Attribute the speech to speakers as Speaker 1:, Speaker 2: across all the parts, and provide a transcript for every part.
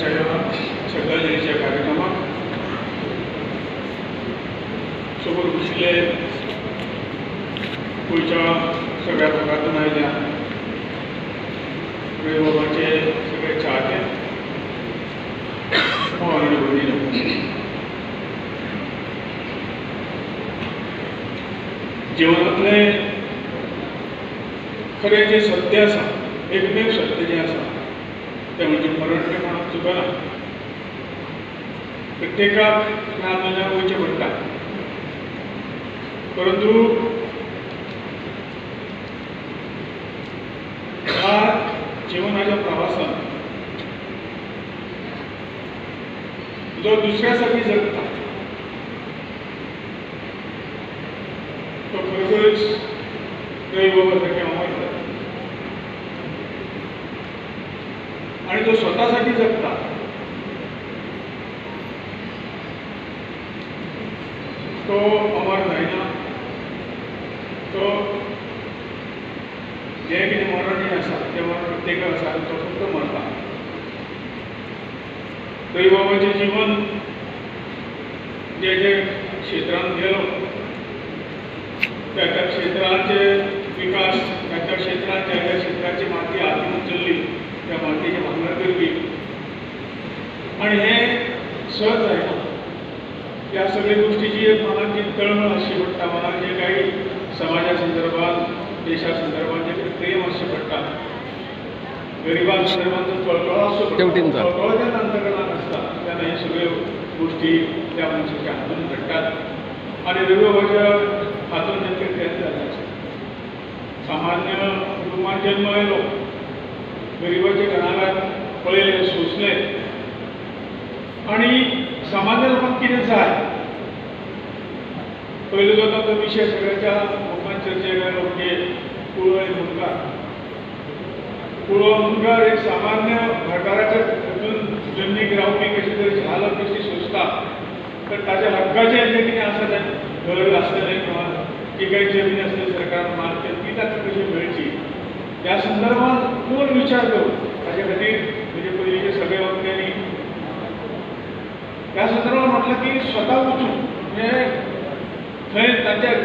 Speaker 1: श्रद्धांजलीच्या कार्यक्रमात सोबत बसले गोयच्या सगळ्या भागातून आयिल्ल्या रविबाबाचे सगळे चाहते आणि भगिनी, जीवनातले खरें जे सत्य आसा, एकमेव सत्य जें आसा तें म्हणजे मरण तें कोणाक चुकना. प्रत्येकाक ह्या मनाक वयचें पडटा, परंतु ह्या जीवनाच्या प्रवासांत जो दुसऱ्या साठी जगता तो खरोखरच रविबाबा सारके हांव मानता. आणि जो स्वतःसाठी जगता तो अमर जायना. तो जे कितें मरणीय आसा तें मरण प्रत्येकाक आसा, तो फक्त मरता. रविबाबाचें जीवन जे जे क्षेत्रांत गेलो त्या त्या क्षेत्राचे विकास, त्या त्या क्षेत्रात ज्या ज्या क्षेत्राची माती हातीन उचलली त्या मातयेचे भांगर करपी. आणि हे सहज जायना. ह्या सगळ्या गोष्टीची एक मनात जी तळमळ आसची पडटा, मनात जे काही समाजा संदर्भात, देशा संदर्भात जे कितें प्रेम आसचें पडटा, गरिबां संदर्भात जो कळकळो आसचो पडटा, कळकळो जेन्ना अंतकरणांत आसता तेन्ना हे सगळ्यो गोष्टी त्या मनशाच्या हातून घडटात. आणि रविबाबाच्या हातून नेमकें तेंच जालें आसा. सामान्य कुटुंबात जल्म आयलो, गरिबाच्या घरांत पळयले, सोंसले, आणि सामान्य लोकांक कितें जाय पयलो जो तो विशय सगळ्याच्या लोकांक चर्चेक आयलो म्हणजे कुळो आनी मुनगार. कुळो मुनगार एक सामान्य घरकाराच्या हातून जमनीक रावपी कशी तरेची हालत कशी सोंसता, तर ताच्या हक्काचें जें कितें आसा तें घर आसतलें किंवा जी काही जमीन आसतली सरकारान मारतली ती ताका कशी मेळची ह्या संदर्भात कोण विचार करून ताचे खातीर म्हणजे पयलींचे सगळे वक्त्यांनी ह्या संदर्भात म्हटलं की स्वता वचून म्हणजे थंय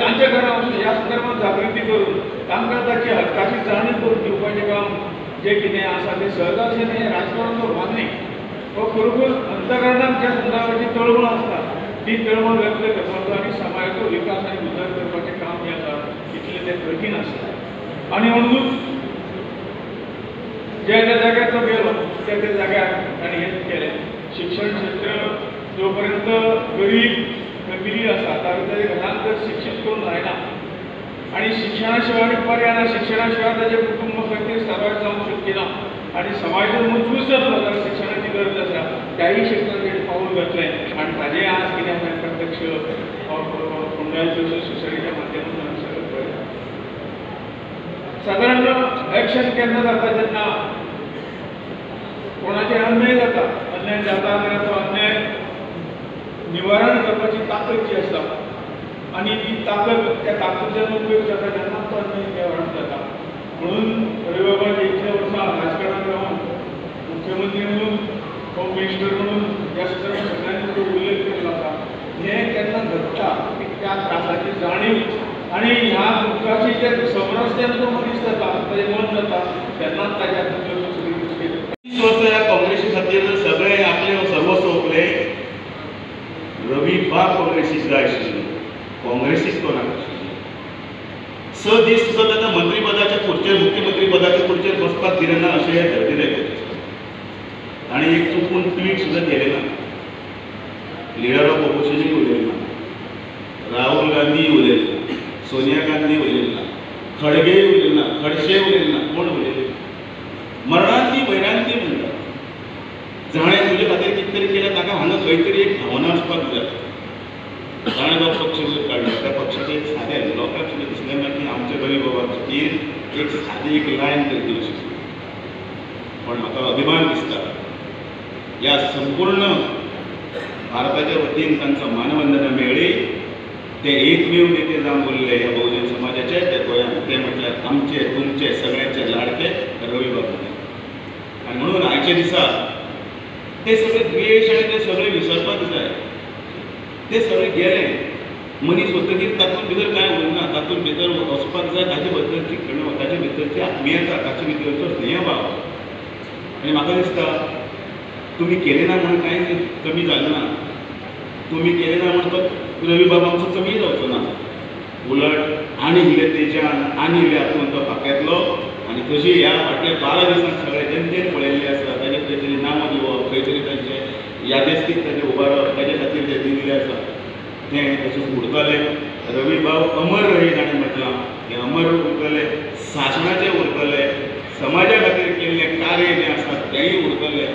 Speaker 1: तांच्या घरा वचून ह्या संदर्भात जागृती करून तांकां ताची हक्काची जाणीव करून दिवपाचें काम जें कितें आसा तें सहज अशें न्ही. राजकारणाचो भाग न्ही, हो खरोखर अंतकरणांत ज्या संदर्भाची तळमळ आसता ती तळमळ व्यक्त करपाचो आनी समाजाचो विकास आनी उदार करपाचें काम जें आसा तितलें तें कठीण आसता. आनी म्हणून ज्या ज्या जाग्यार तो गेलो त्या त्या जाग्यार ताणें हें केलें. शिक्षण क्षेत्र जो पर्यंत गरीब फॅमिली आसा ताच्या घरांत जर शिक्षीत करून जायना आनी शिक्षणा शिवाय आनी पर्याय ना, शिक्षणा शिवाय ताचें कुटुंब खातीर सर्वायव जावंक शक्य ना आनी समाज जर मजबूत जातलो जाल्यार शिक्षणाची गरज आसा त्याही क्षेत्रांत तेणें पावल घातलें. आनी ताजें आज कितें आसा प्रत्यक्ष फोंडायच्या सोसायटीच्या माध्यमांतल्यान सगळें पळयता. सादारण एक्शन केन्ना जाता जेन्ना कोणाचेर अन्याय जाता, अन्याय जाता जाल्यार तो अन्याय निवारण करपाची ताकद जी आसता आनी ती ताकद त्या ताकदीचो उपयोग जाता जेन्ना तो अन्याय निवारण जाता. म्हणून रविबाबा जे इतल्या वर्सां राजकारणांत रावन मुख्यमंत्री म्हणून होम मिनिस्टर म्हणून ह्या संदर्भात सगळ्यांनी तो उल्लेख केल्लो आसा. हें केन्ना घडटा की त्या त्रासाची जाणीव आनी ह्या दुखाची जे समरस जेन्ना तो मनीस जाता ताचें मन जाता तेन्नाच ताच्या हातूंतल्यो सगळ्यो गोश्टी जाता.
Speaker 2: 20 वर्सां ह्या काँग्रेसी खातीर सगळे आपले सर्वस्व ओपले. रवी बाग काँग्रेसीक जाय आशिल्ली, काँग्रेसीक तो नाका आशिल्ली. 6 दीस सुद्दां ताका मंत्रीपदाच्या खुर्चेर, मुख्यमंत्री पदाच्या खुर्चेर बसपाक दिलें ना अशें हे धर्दिले. ताणें एक चुकून ट्वीट सुद्दां केलें ना. लिडर ऑफ ऑपोजिशनूय उलयलें ना, राहुल गांधी उलयलें ना, सोनिया गांधी उलयलें ना, खडगे उलयलें ना, खडसे उलयलें ना, कोण उलयलें. मरणांती वैरांती म्हणटा. जाणें तुजे खातीर कितें तरी केलें ताका हांगा खंय तरी एक भावना आसपाक जाय. ताणें जो पक्ष जर काडलो त्या पक्षाचें एक सादें लोकांक सुद्दां दिसलें ना की आमच्या रविबाबा खातीर एक सादी एक लायन तरी दिवंक शकता. पण म्हाका अभिमान दिसता ह्या संपूर्ण भारताच्या वतीन तांकां मानवंदना मेळ्ळी. ते एकमेव नेते जावन उरले ह्या बहुजन समाजाचे ते गोंयांत, ते म्हटल्यार आमचे तुमचे सगळ्यांचे लाडके रवी बाबा. आनी म्हणून आयच्या दिसा ते सगळे द्वेष आणि ते सगळे विसरपाक जाय. ते सगळे गेले. मनीस वतकीर तातूंत भितर कांय उरना. तातूंत भितर वचपाक जाय ताचे बद्दलची खण, ताचे भितरची आत्मीयता, ताचे भितरचो स्नेहभाव. आनी म्हाका दिसता तुमी केलें ना म्हणून कांय कमी जालें ना. तुमी केलें ना म्हणून तो रवी बाबा आमचो कमी जावचो ना. उलट आनी इल्ले तेजान, आनी इल्ले हातून तो फाक्यातलो. आनी तशी ह्या फाटल्या 12 दिसांत सगळे जेन पळयल्ले आसा ताचे खंय तरी नांवां दिवप, खंय तरी तांचे यादेस्तीक ताचे उबारप, ताचे खातीर जे दिल्लें आसा तें तशेंच उरतलें. रवी बाब अमर रही ताणें म्हटलां. हें अमर उरतलें, शासनाचें उरतलें, समाजा खातीर केल्लें कार्य जें आसा तेंय उरतलें.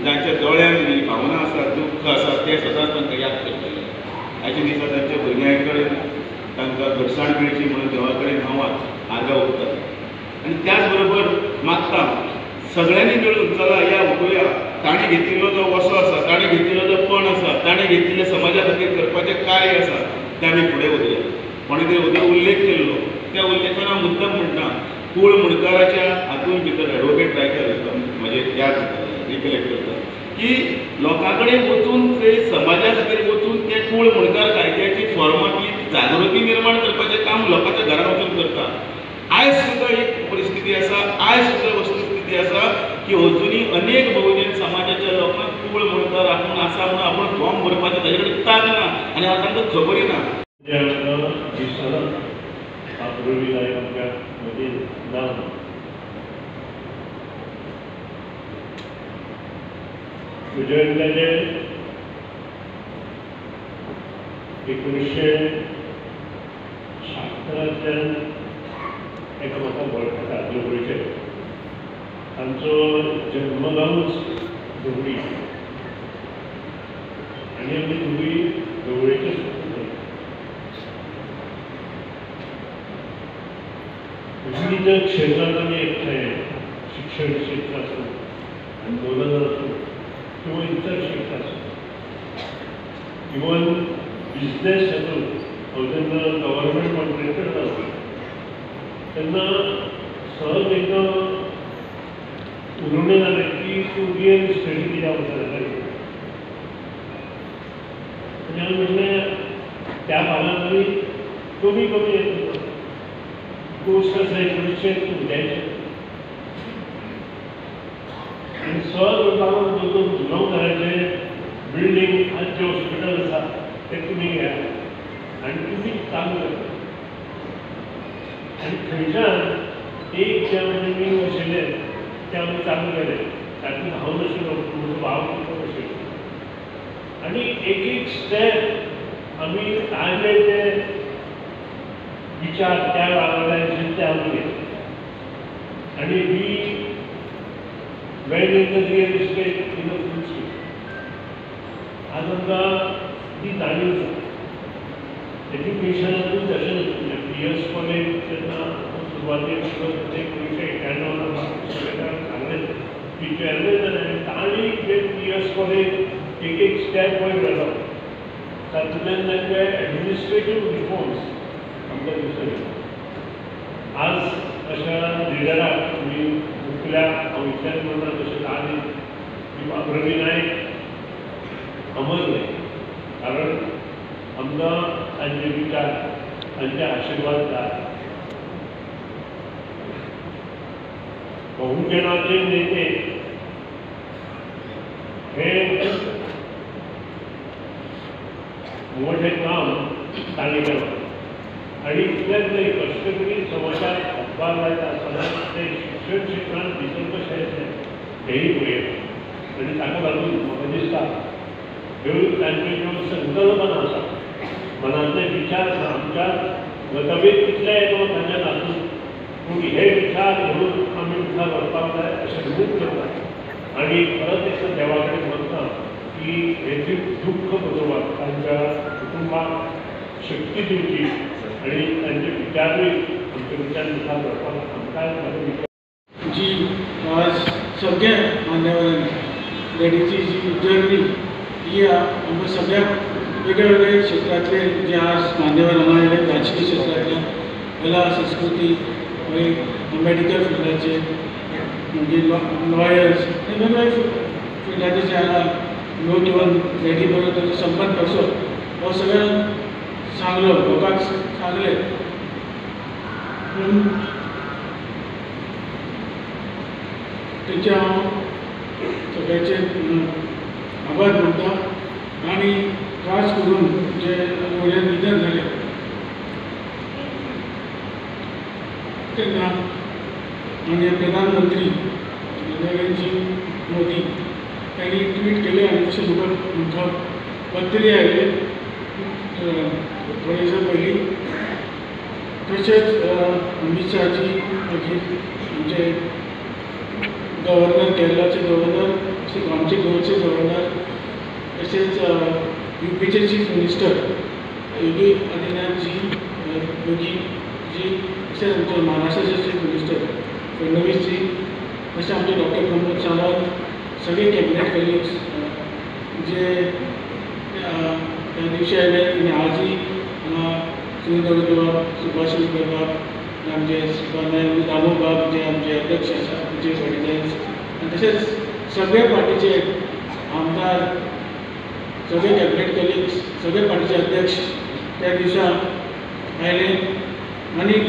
Speaker 2: जांच्या दोळ्यांत जी भावना आसा, दुख्ख आसा तें सदांच तांकां याद करतलें. आयच्या दिसा तांच्या भुरग्यां कडेन तांकां घटसाण मेळची म्हणून देवा कडेन हांव आर्गां ओंपतां. आनी त्याच बरोबर मागता सगळ्यांनी मेळून चला या उठोया. ताणें घेतिल्लो जो वसो आसा, ताणें घेतिल्लो जो पण आसा, ताणें घेतिल्लें समाजा खातीर करपाचें कार्य आसा तें आमी फुडें व्हरया. कोणे तरी उदक उल्लेख केल्लो, त्या उल्लेखान हांव मुद्दम म्हणटा कूळ मुणकाराच्या हातून भितर एडवोकेट रायकर म्हजे याद रिकलेक्ट करता की लोकां कडेन वचून ते समाजा खातीर वचून ते कूळ मुणकार कायद्याची फॉर्मातली जागृती निर्माण करपाचें काम लोकांच्या घरान वचून करता. आयज सुद्दां एक परिस्थिती आसा, आयज सुद्दां वस्तुस्थिती आसा की अजुनी अनेक बहुजन समाजाच्या लोकांक कूळ मुणकार आपूण आसा म्हणून आपूण फॉर्म भरपाचें ताजे कडेन ताक ना आनी तांकां खबरय ना.
Speaker 3: उजळल्याचे 1976 एका म्हाका वळखता धुबळीचे. तांचो जन्मगांवच धुबळी आनी आमी धुबळी धुबळीचेच. विविध क्षेत्रांत आमी एकठांय, शिक्षण क्षेत्र आसूं, आंदोलन आसूं किंवा इतर क्षेत्र आसूं, इवन बिझनेस हातूंत हांव जेन्ना गव्हर्मेंट कॉन्ट्रॅक्टर जालो तेन्ना सहज एकदां उलोवणें जालें की तूं रियल इस्टेटी कित्याक वचना. आनी हांवें म्हणलें त्या भागांत आमी कमी येता गोश्ट आसा 1992 आनी सहज लागून दोन जुगांवकाराचे बिल्डींग आज जे हॉस्पिटल आसा ते तुमी घ्या आनी तुमी चालू करा. आनी थंयच्यान एक जे आमी बसयले ते आमी चालू केले. तातूंत हांव नाशिल्लो, म्हजो भाव नाशिल्लो. आनी एक स्टेप आमी आदले ते विचार त्या वागड्यांचे ते आमी घेतले. आनी we when in the real estate in the full speed. आज आमकां ती जाणीव आसा. एज्युकेशनातूय तशें नाशिल्लें. PS कॉलेज जेन्ना सुरवातेक 1991 सांगलें की चेअरमॅन जालें आनी तांणी जे PS कॉलेज एक स्टेप वयर गेलो तातूंतल्यान तांचे एडमिनिस्ट्रेटीव रिफॉर्म्स आमकां दिसले. आज अशा लिडराक तुमी मुखल्या हांव विचार करता तशें आनी प्रवीण नायक अमर नायक. कारण आमकां तांचे विचार तांचे आशिर्वाद जाय. बहुजनाचे नेते हे मोठें काम तांणी केलां आनी इतलेंच न्हय कश्टकरी समाजाक हातभार लायता आसतना ते शिक्षण क्षेत्रांत भितर कशें येतले हेंय पळयता. आनी ताका लागून म्हाका दिसता ह्यो तांच्यो ज्यो संकल्पना आसा, मनांतले विचार आसा, आमच्या मतभेद कितले येतो तांच्या हातूंत, पूण हे विचार घेवन आमी मुखार वचपाक जाय अशें मूख करता. आनी परत एकदां देवा कडेन म्हणटा की हेची दुख्ख बरोवप, तांच्या कुटुंबाक शक्ती दिवची आनी तांचे विचारूय आमचे विचार मुखार व्हरपाक आमकांय
Speaker 1: जी आज सगळ्या मान्यवरांनी लेडीची जी जर्नी ही आमकां सगळ्या वेगळ्या वेगळ्या क्षेत्रांतले जे आज मान्यवर हांगा आयले, राजकीय क्षेत्रांतले, कला संस्कृती, मेडिकल फिल्डाचे, मागीर लॉयर्स, वेगवेगळ्या राजेश लोक येवन डॅडी बरोबर ताचो संपर्क कसो हो सगळें सांगलो लोकांक सांगलें. पूण तेचे हांव सगळ्याचे आभार मानता आनी खास करून जे वडील निधन जालें तेन्ना माननीय प्रधानमंत्री नरेंद्रजी मोदी त्यांनी ट्वीट केले आणि तशें म्हाका पत्रे आयले थोडे दिसा पयलीं. तशेंच अमित शाहजी मागीर आमचे गव्हर्नर केरळाचे गव्हर्नर तशेंच आमचे गोंयचे गव्हर्नर तशेंच यूपीचे चीफ मिनिस्टर योगी आदित्यनाथजी योगी जी तशेंच आमचे महाराष्ट्राचे चीफ मिनिस्टर फडणवीसजी तशें आमचे डॉक्टर प्रमोद सावंत सगळे कॅबिनेट कलिग्स जे त्या दिवशी आयले आनी आजूय सुनील बाब सुभाष बाब आमचे दामो बाब जे आमचे अध्यक्ष आसा आमचे वडील आनी तशेंच सगळे पार्टीचे आमदार सगळे कॅबिनेट कलिग्स सगळे पार्टीचे अध्यक्ष त्या दिसा आयले आनी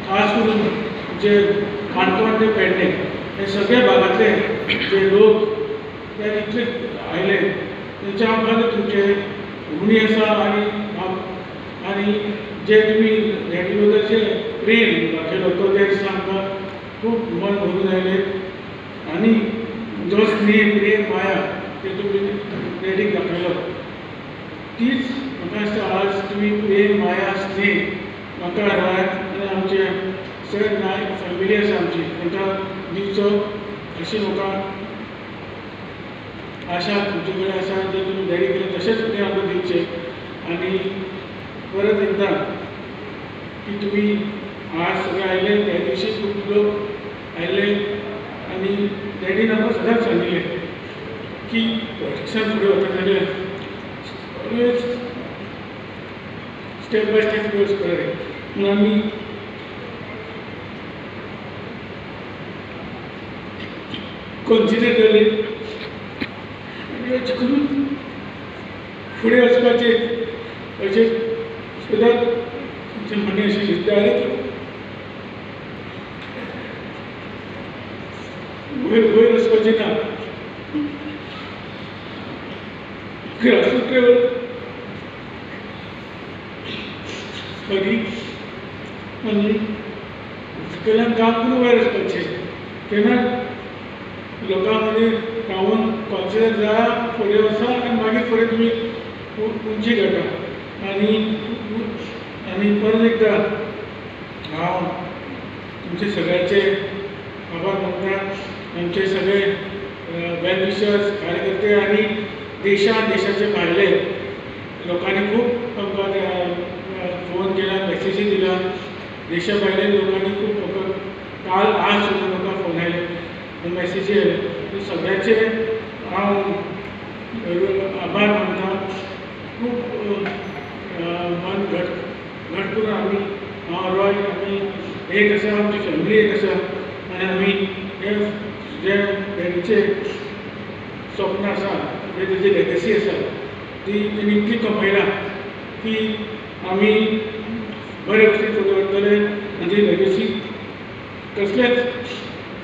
Speaker 1: खास करून जे काणकोण ते पेडणे हे सगळे भागातले जे लोक ते इतले आयले तेंचे आमकां तुमचे ऋणी आसा आनी जे तुमी डॅडी बद्दलचे प्रेम दाखयलो तो त्या दिसा आमकां खूब मन भरून आयले आनी जो स्नेह प्रेम माया ते तुमी डॅडीक दाखयलो तीच म्हाका दिसता आज तुमी प्रेम माया स्नेह म्हाका रायात आनी आमचे सर नायक फॅमिली आसा आमची तांकां दिवचो अशी म्हाका आशा तुमचे कडेन आसा जे तुमी डॅडी केले तशेंच तुमी आमकां दिवचे. आनी परत एकदां की तुमी आज सगळे आयले त्या दिवशी खूब लोक आयले आनी डॅडीन आमकां सदांच सांगिल्लें की पॉलिटिक्सान फुडें वता जाल्यार ऑलवेज स्टेप बाय स्टेप वच बरें म्हणून आमी कन्सिडर केली आनी अशें करून फुडें वचपाचें अशें सदांच तुमचें म्हणणें अशें दिसता. वयर वचपाचें ना ग्रासरूट लेवल मागीर आनी हॉस्पिटलान काम करून वयर वचपाचें तेन्ना लोकां मदीं रावन कॉन्सिडर जाया फुडें वचा आनी मागीर फुडें तुमी उंची घटा. आनी परत एकदां हांव तुमचे सगळ्यांचे आभार मानता. आमचे सगळे वेल विशर्स कार्यकर्ते आनी देशाचे भायले लोकांनी खूब आमकां फोन केला मॅसेजी दिला. देशा भायले लोकांनी खूब म्हाका काल आज सुद्दां म्हाका फोन आयले मॅसेजी आयले सगळ्यांचे हांव आभार मानता. खूब मन घट करून आमी हांव रॉय आमी एक आसा आमची फॅमिली एक आसा आनी आमी हे जे डॅडीचे स्वप्न आसा जे तेजी लेगसी आसा ती तेणी इतली कमयला की आमी बरे भशेन फुडें वतले आनी ती लेगसी कसलेच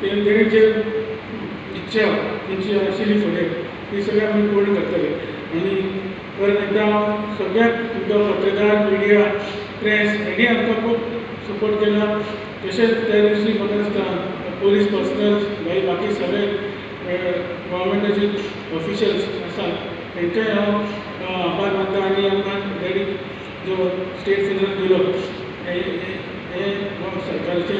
Speaker 1: तेणेचे इच्छा तेंची आशिल्ली फुडें ती सगळें आमी पूर्ण करतले. आनी परत एकदां सगळ्याक तुमकां पत्रकार मिडिया प्रेस हेणी आमकां खूब सपोर्ट केला. तशेंच त्या दिवशी म्हाका दिसता पोलीस पर्सनल्स मागीर बाकी सगळे गव्हर्मेंटाचे ऑफिशल्स आसा तांकांय हांव आभार मानता. आनी आमकां डॅडीक जो स्टेट फिनल दिलो हे सरकाराचे